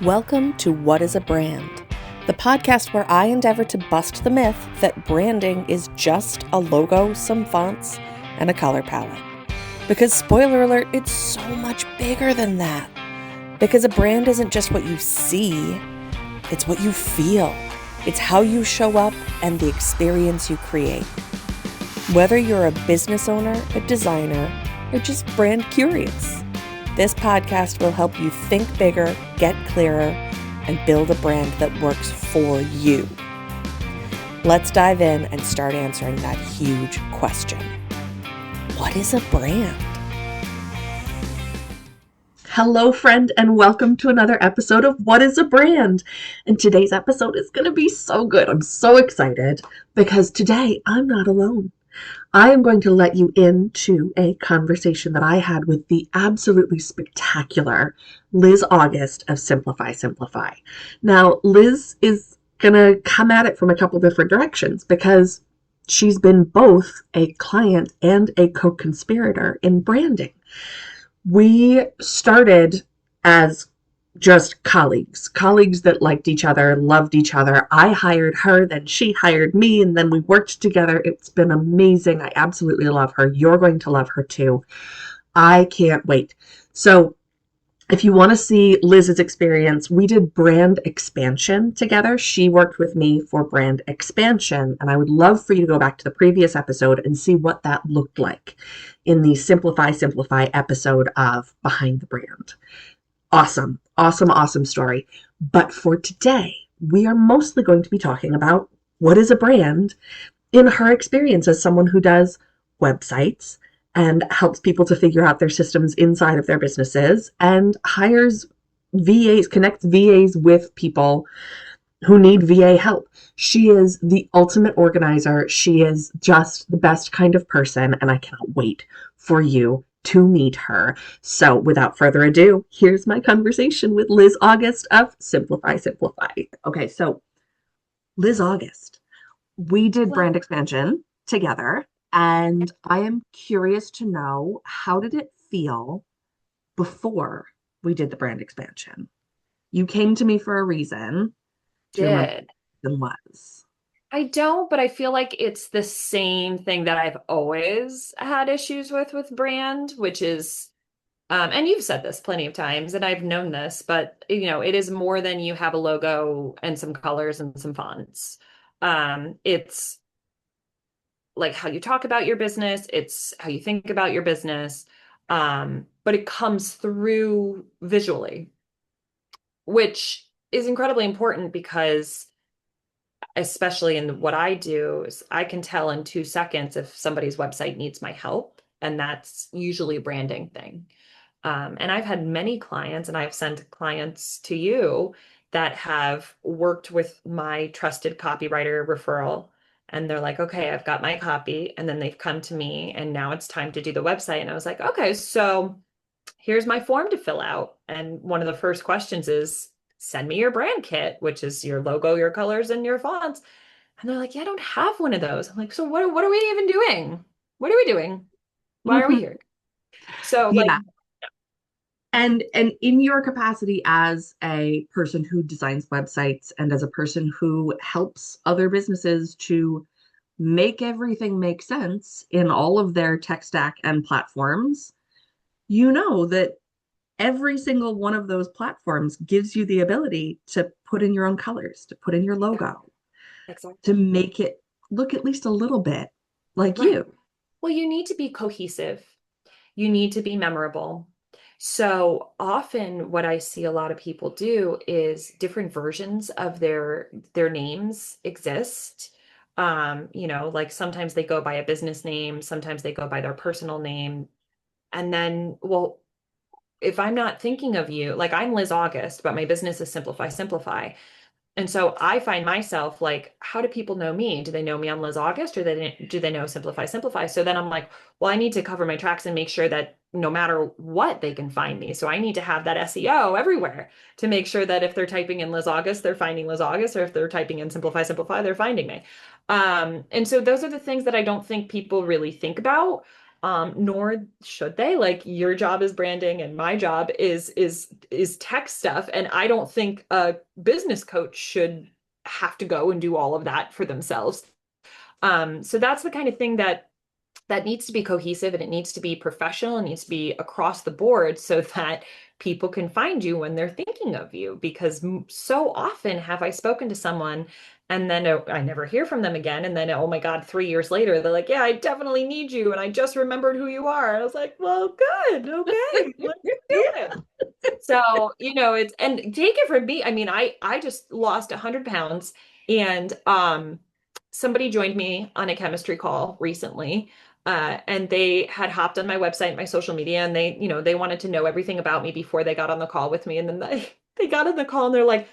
Welcome to What is a Brand, the podcast where I endeavor to bust the myth that branding is just a logo, some fonts, and a color palette. Because, spoiler alert, it's so much bigger than that. Because a brand isn't just what you see, it's what you feel. It's how you show up and the experience you create. Whether you're a business owner, a designer, or just brand curious, this podcast will help you think bigger, get clearer, and build a brand that works for you. Let's dive in and start answering that huge question. What is a brand? Hello, friend, and welcome to another episode of What is a Brand? And today's episode is going to be so good. I'm so excited because today I'm not alone. I am going to let you into a conversation that I had with the absolutely spectacular Liz August of Simplify Simplify. Now, Liz is going to come at it from a couple different directions because she's been both a client and a co-conspirator in branding. We started as just colleagues that liked each other, loved each other. I hired her, then she hired me, and then we worked together. It's been amazing. I absolutely love her. You're going to love her too. I can't wait. So if you want to see Liz's experience, we did brand expansion together. She worked with me for brand expansion, and I would love for you to go back to the previous episode and see what that looked like in the Simplify episode of Behind the Brand. Awesome story. But for today, we are mostly going to be talking about what is a brand in her experience as someone who does websites and helps people to figure out their systems inside of their businesses and hires VAs, connects VAs with people who need VA help. She is the ultimate organizer. She is just the best kind of person, and I cannot wait for you to meet her. So without further ado, here's my conversation with Liz August of Simplify Simplify. Okay, so Liz August, we did brand expansion together, and I am curious to know, how did it feel before we did the brand expansion? You came to me for a reason. Do you remember what the reason was? I don't, but I feel like it's the same thing that I've always had issues with brand, which is, and you've said this plenty of times, and I've known this, but it is more than you have a logo and some colors and some fonts. It's like how you talk about your business, it's how you think about your business, but it comes through visually, which is incredibly important because especially in what I do, is I can tell in 2 seconds if somebody's website needs my help. And that's usually a branding thing. And I've had many clients, and I've sent clients to you that have worked with my trusted copywriter referral. And they're like, okay, I've got my copy. And then they've come to me, and now it's time to do the website. And I was like, okay, so here's my form to fill out. And one of the first questions is, send me your brand kit, which is your logo, your colors, and your fonts. And they're like, yeah, I don't have one of those. I'm like, so what are we even doing? What are we doing? Why are we here? So Yeah. And in your capacity as a person who designs websites and as a person who helps other businesses to make everything make sense in all of their tech stack and platforms, you know that every single one of those platforms gives you the ability to put in your own colors, to put in your logo, exactly. to make it look at least a little bit like Right. you. Well, you need to be cohesive. You need to be memorable. So often what I see a lot of people do is different versions of their names exist. Like sometimes they go by a business name, sometimes they go by their personal name. And then, well, if I'm not thinking of you, like I'm Liz August, but my business is Simplify Simplify. And so I find myself like, how do people know me? Do they know me on Liz August, or do they know Simplify Simplify? So then I'm like, well, I need to cover my tracks and make sure that no matter what, they can find me. So I need to have that SEO everywhere to make sure that if they're typing in Liz August, they're finding Liz August, or if they're typing in Simplify Simplify, they're finding me. And so those are the things that I don't think people really think about. nor should they. Like your job is branding and my job is tech stuff. And I don't think a business coach should have to go and do all of that for themselves. So that's the kind of thing that needs to be cohesive and it needs to be professional. It needs to be across the board so that people can find you when they're thinking of you. Because so often have I spoken to someone and then I never hear from them again. And then, oh my God, 3 years later, they're like, yeah, I definitely need you. And I just remembered who you are. And I was like, well, good. Okay, let's do Yeah. it. So, it's and take it from me. I mean, I just lost 100 pounds and somebody joined me on a chemistry call recently. And they had hopped on my website, my social media, and they wanted to know everything about me before they got on the call with me. And then they got on the call and they're like,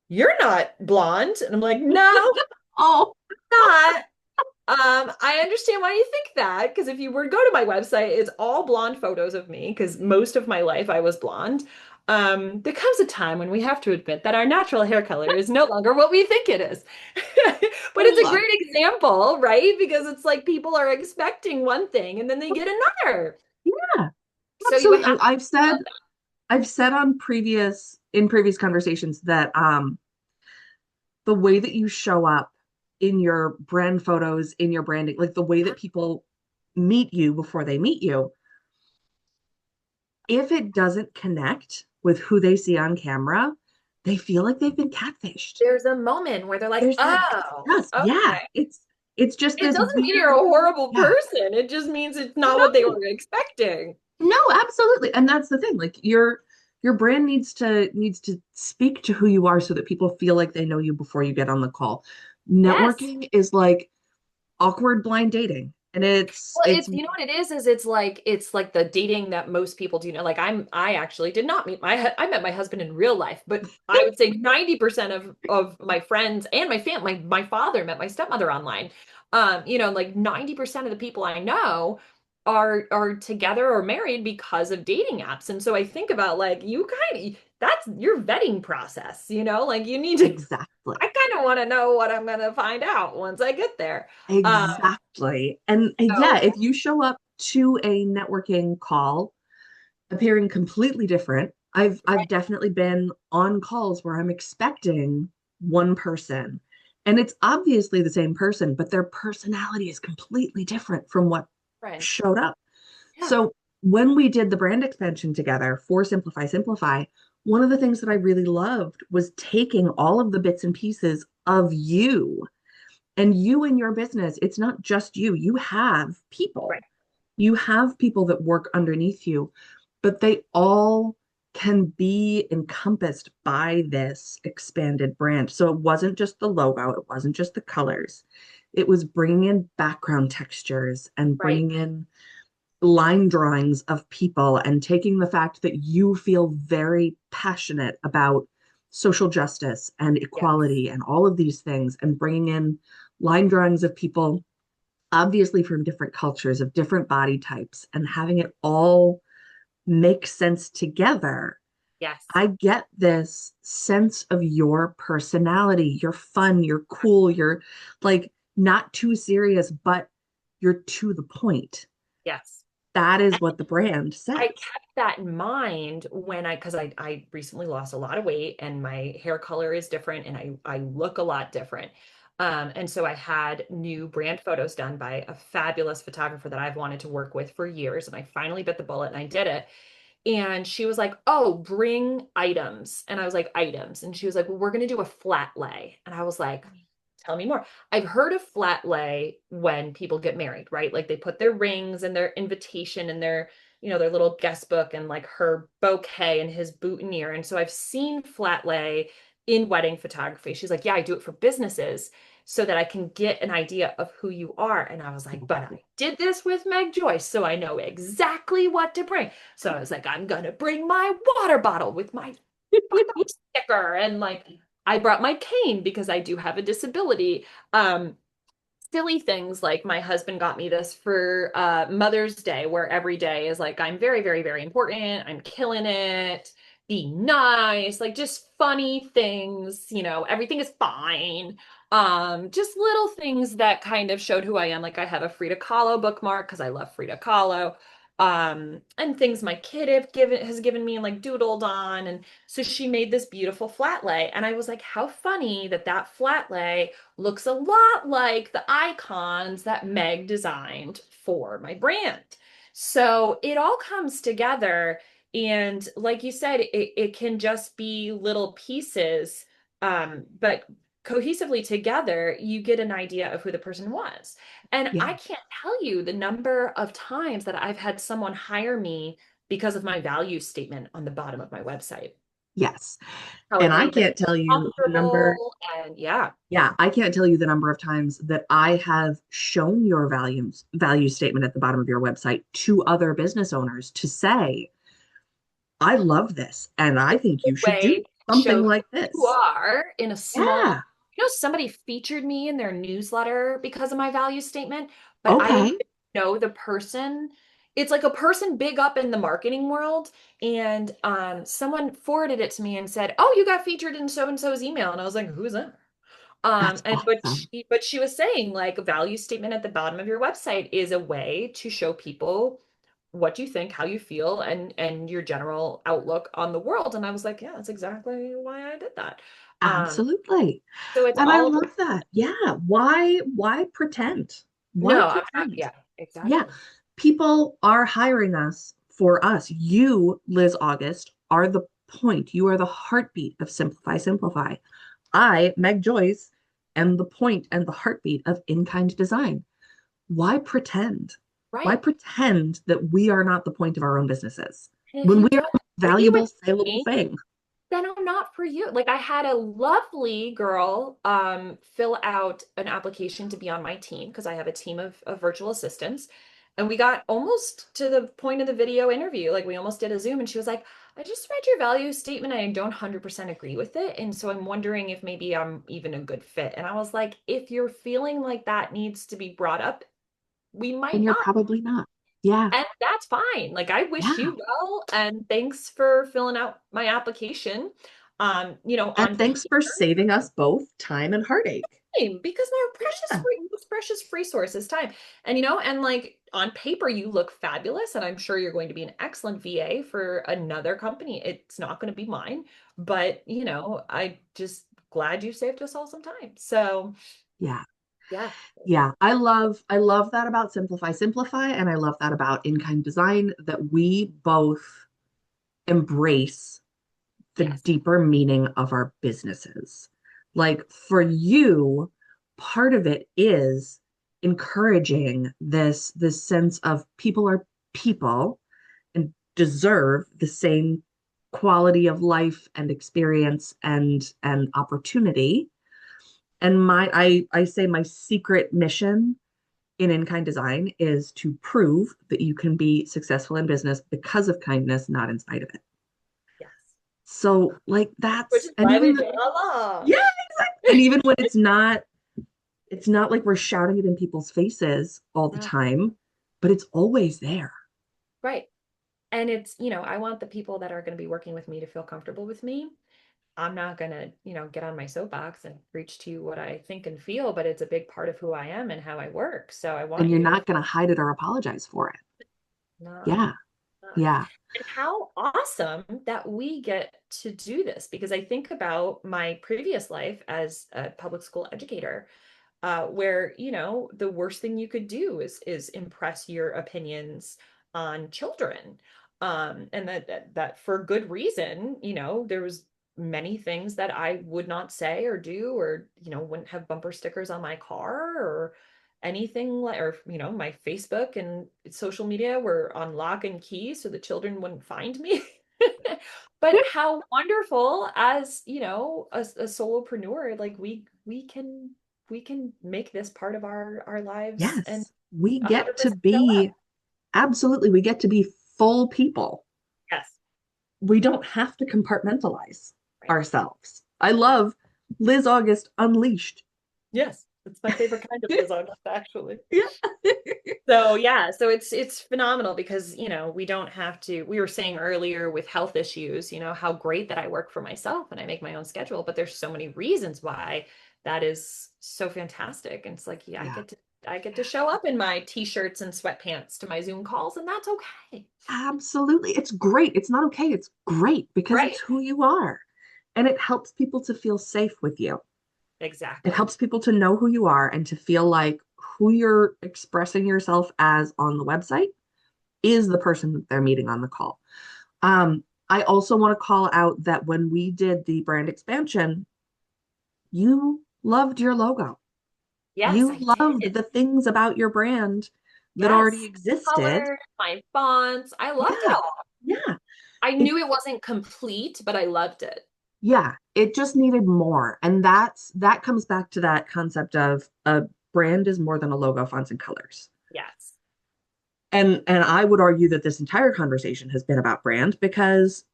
"You're not blonde." And I'm like, "No, Oh, not." I understand why you think that, because if you were to go to my website, it's all blonde photos of me, because most of my life I was blonde. There comes a time when we have to admit that our natural hair color is no longer what we think it is. But it's a look. great example, right? Because it's like people are expecting one thing and then they get another. Yeah, So you absolutely. have I've said on previous conversations that the way that you show up in your brand photos, in your branding, like the way that people meet you before they meet you, if it doesn't connect with who they see on camera, they feel like they've been catfished. there's a moment where they're like, There's that oh, distrust. Yeah, okay. it's just It this doesn't mean weird, you're a horrible yeah. person. It just means it's not what they No, were expecting. no, absolutely. And that's the thing. Like your brand needs to speak to who you are so that people feel like they know you before you get on the call. Yes. Networking is like awkward blind dating. And it's Well, it's it's what it is it's like the dating that most people do know. Like I actually did not meet I met my husband in real life, but I would say 90% of my friends and my family, my father met my stepmother online. Like 90% of the people I know are together or married because of dating apps. And so I think about like you kind of that's your vetting process, like you need to exactly. I kind of want to know what I'm gonna find out once I get there. Um, Exactly. And yeah, so if you show up to a networking call appearing completely different, I've definitely been on calls where I'm expecting one person and it's obviously the same person, but their personality is completely different from what right. showed up. Yeah. So when we did the brand expansion together for Simplify, one of the things that I really loved was taking all of the bits and pieces of you and you in your business. It's not just you. You have people. Right. You have people that work underneath you, but they all can be encompassed by this expanded brand. So it wasn't just the logo, it wasn't just the colors. It was bringing in background textures and Right. bringing in line drawings of people and taking the fact that you feel very passionate about social justice and Yes. equality and all of these things and bringing in line drawings of people obviously from different cultures of different body types and having it all make sense together. Yes. I get this sense of your personality. You're fun, you're cool, you're like not too serious, but you're to the point. Yes. That is what the brand I says. kept that in mind because I recently lost a lot of weight and my hair color is different and I look a lot different. And so I had new brand photos done by a fabulous photographer that I've wanted to work with for years. And I finally bit the bullet and I did it. And she was like, "Oh, bring items." And I was like, "Items." And she was like, "Well, we're going to do a flat lay." And I was like, "Tell me more." I've heard of flat lay when people get married, right? Like they put their rings and their invitation and their little guest book and like her bouquet and his boutonniere. And so I've seen flat lay in wedding photography. She's like, "Yeah, I do it for businesses so that I can get an idea of who you are." And I was like, "But I did this with Meg Joyce, so I know exactly what to bring." So I was like, "I'm gonna bring my water bottle with my sticker." And like, I brought my cane because I do have a disability. Um, Silly things like my husband got me this for Mother's Day, where every day is like, I'm very, very, very important. I'm killing it. Be nice, like just funny things, everything is fine. Just little things that kind of showed who I am. Like I have a Frida Kahlo bookmark because I love Frida Kahlo. And things my kid has given me and like doodled on. And so she made this beautiful flat lay. And I was like, how funny that that flat lay looks a lot like the icons that Meg designed for my brand. So it all comes together. And like you said, it can just be little pieces, but cohesively together, you get an idea of who the person was. And Yeah. I can't tell you the number of times that I've had someone hire me because of my value statement on the bottom of my website. Yes. How And it I made them can't tell you the number. comfortable. And yeah, Yeah, I can't tell you the number of times that I have shown your value statement at the bottom of your website to other business owners to say, I love this and I think you should do way to something show who like you this. are in a small, Yeah. somebody featured me in their newsletter because of my value statement, but I didn't Okay. know the person. It's like a person big up in the marketing world, and someone forwarded it to me and said, "Oh, you got featured in so and so's email," and I was like, "Who's that?" That's And awesome. but she was saying like a value statement at the bottom of your website is a way to show people what you think, how you feel, and your general outlook on the world. And I was like, yeah, that's exactly why I did that. Um, Absolutely. so it's And I all about, love that. Yeah. Why pretend? Why no, I'm not, pretend? yeah, Yeah. exactly. People are hiring us for us. You, Liz August, are the point. You are the heartbeat of Simplify, Simplify. I, Meg Joyce, am the point and the heartbeat of in kind design. Why pretend? Why Right. pretend that we are not the point of our own businesses And if when you we are don't a agree with valuable, saleable me, thing? then I'm not for you. Like I had a lovely girl fill out an application to be on my team because I have a team of virtual assistants. And we got almost to the point of the video interview. Like we almost did a Zoom and she was like, I just read your value statement and I don't 100% agree with it. And so I'm wondering if maybe I'm even a good fit. And I was like, if you're feeling like that needs to be brought up, we Then might you're not. probably not. Yeah. And that's fine. Like I wish Yeah. you well and thanks for filling out my application. And On thanks for paper, saving us both time and heartache. because our Yeah. precious resource is time. And and like on paper you look fabulous and I'm sure you're going to be an excellent VA for another company. It's not going to be mine, but I just glad you saved us all some time. So, Yeah. yeah. Yeah. I love that about Simplify, Simplify, and I love that about in-kind design that we both embrace the Yes. deeper meaning of our businesses. Like for you, part of it is encouraging this sense of people are people and deserve the same quality of life and experience and opportunity. And I say my secret mission in kind design is to prove that you can be successful in business because of kindness, not in spite of it. Yes. So like Which that's is and why we even get along. yeah, exactly. And even when it's not like we're shouting it in people's faces all the Yeah. time, but it's always there. Right. And it's, I want the people that are going to be working with me to feel comfortable with me. I'm not going to, get on my soapbox and preach to you what I think and feel, but it's a big part of who I am and how I work. So I And want you're you to not going to hide it or apologize for it. not, Yeah. not. Yeah. And how awesome that we get to do this because I think about my previous life as a public school educator, where the worst thing you could do is impress your opinions on children, and that for good reason. There was many things that I would not say or do, or wouldn't have bumper stickers on my car or anything like, or my Facebook and social media were on lock and key so the children wouldn't find me. But how wonderful as a solopreneur, like we can make this part of our lives and Yes. We get to 100% show up. be absolutely, we get to be full people. Yes. We don't have to compartmentalize Right. ourselves. I love Liz August Unleashed. Yes. It's my favorite kind of lasagna, actually. Yeah. So yeah, so it's phenomenal because, we don't have to, we were saying earlier with health issues, how great that I work for myself and I make my own schedule, but there's so many reasons why that is so fantastic. And it's like, yeah, Yeah. I get to show up in my t-shirts and sweatpants to my Zoom calls, and that's okay. Absolutely. It's great. It's not okay. It's great because it's Right? who you are. And it helps people to feel safe with you. It Exactly. helps people to know who you are and to feel like who you're expressing yourself as on the website is the person that they're meeting on the call. I also want to call out that when we did the brand expansion, you loved your logo. Yes, You I loved did. the things about your brand that already Yes. existed. Color, my fonts. I loved it Yeah. all. Yeah. I It knew it wasn't complete, but I loved it. yeah, it just needed more. And that comes back to that concept of a brand is more than a logo, fonts, and colors. Yes. And I would argue that this entire conversation has been about brand because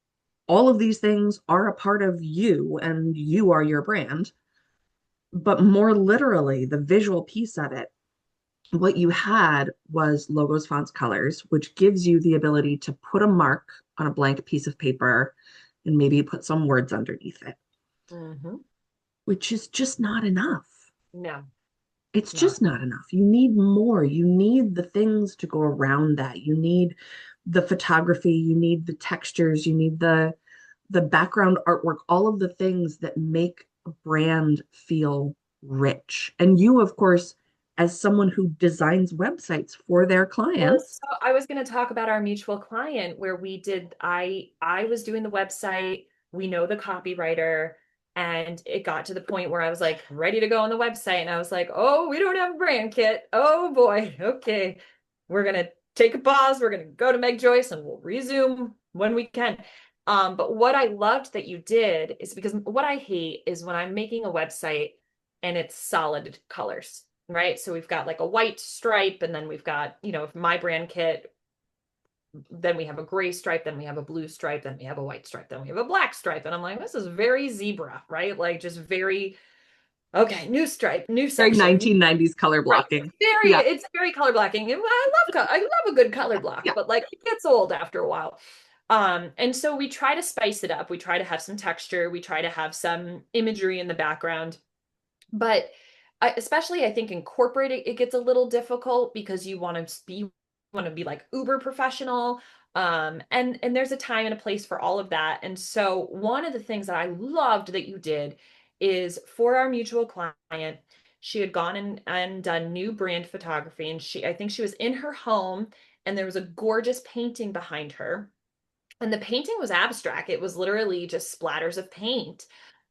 all of these things are a part of you and you are your brand. But more literally, the visual piece of it, what you had was logos, fonts, colors, which gives you the ability to put a mark on a blank piece of paper and maybe put some words underneath it, Hmm. which is just not enough. No, It's it's not. just not enough. You need more. You need the things to go around that. You need the photography, you need the textures, you need the background artwork, all of the things that make a brand feel rich. And you, of course, as someone who designs websites for their Well, clients, so I was going to talk about our mutual client where I was doing the website, we know the copywriter, and it got to the point where I was like ready to go on the website and I was like, "Oh, we don't have a brand kit. Oh boy. Okay. We're going to take a pause. We're going to go to Meg Joyce and we'll resume when we can." But what I loved that you did is because what I hate is when I'm making a website and it's solid colors, right? So we've got like a white stripe, and then we've got, my brand kit, then we have a gray stripe, then we have a blue stripe, then we have a white stripe, then we have a black stripe. And I'm like, this is very zebra, right? Like just very, okay, new stripe, new very section. 1990s color Right. blocking. Yeah. It's very color blocking. And I love a good color block, Yeah. but like it gets old after a while. And so we try to spice it up. We try to have some texture. We try to have some imagery in the background. But especially, I think in corporate, it gets a little difficult because you want to be like uber professional. And there's a time and a place for all of that. And so one of the things that I loved that you did is for our mutual client, she had gone and done new brand photography. And I think she was in her home and there was a gorgeous painting behind her. And the painting was abstract. It was literally just splatters of paint.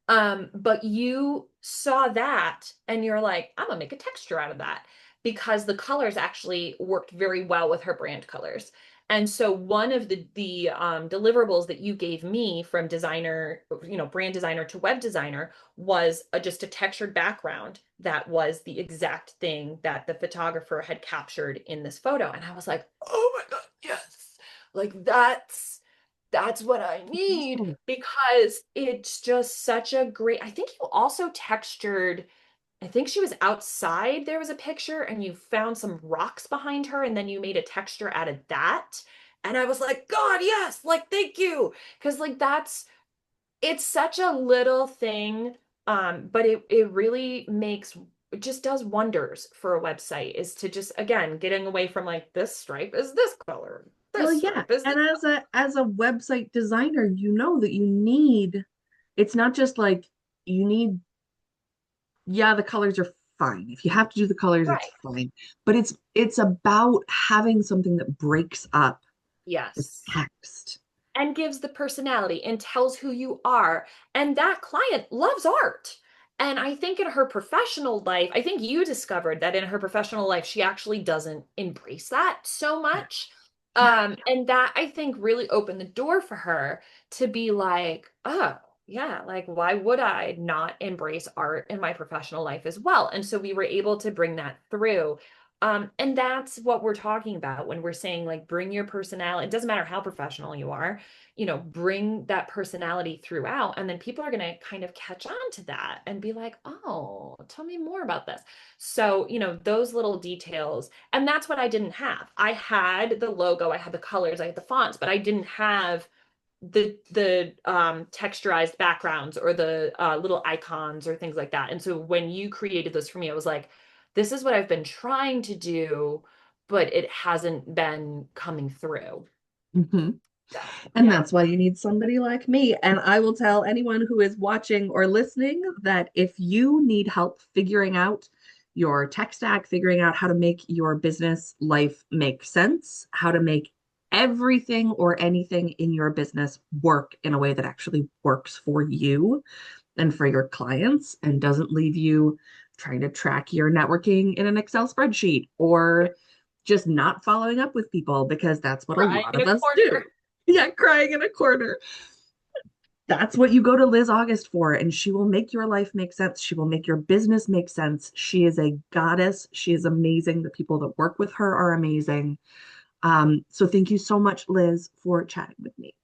But you saw that and you're like, I'm gonna make a texture out of that because the colors actually worked very well with her brand colors. And so one of the deliverables that you gave me from designer, brand designer to web designer was just a textured background that was the exact thing that the photographer had captured in this photo. And I was like, oh my God, yes. Like that's what I need Awesome. because it's just such a great. I think you also textured, I think she was outside. There was a picture and you found some rocks behind her and then you made a texture out of that. And I was like, God, yes, like thank you. Because like it's such a little thing. But it really it just does wonders for a website is to just again getting away from like this stripe is this color, Well, this yeah. stripe is this. And as a website designer, you know that you need, it's not just like you need, yeah, the colors are fine. If you have to do the colors, it's Right. fine. But it's about having something that breaks up the Yes. text. And gives the personality and tells who you are. And that client loves art. And I think in her professional life, I think you discovered that in her professional life, she actually doesn't embrace that so Yeah. much. Yeah. And that I think really opened the door for her to be like, oh, yeah, like why would I not embrace art in my professional life as well? And so we were able to bring that through. And that's what we're talking about when we're saying like bring your personality. It doesn't matter how professional you are, bring that personality throughout, and then people are going to kind of catch on to that and be like, "Oh, tell me more about this." So, those little details, and that's what I didn't have. I had the logo, I had the colors, I had the fonts, but I didn't have the texturized backgrounds or the little icons or things like that. And so when you created this for me, I was like, this is what I've been trying to do, but it hasn't been coming through. Mm-hmm. So, And yeah. that's why you need somebody like me. And I will tell anyone who is watching or listening that if you need help figuring out your tech stack, figuring out how to make your business life make sense, how to make everything or anything in your business work in a way that actually works for you and for your clients and doesn't leave you trying to track your networking in an Excel spreadsheet or just not following up with people because that's what a Crying lot in of a us do. corner. Yeah, crying in a corner. That's what you go to Liz August for, and she will make your life make sense. She will make your business make sense. She is a goddess. She is amazing. The people that work with her are amazing. So thank you so much, Liz, for chatting with me.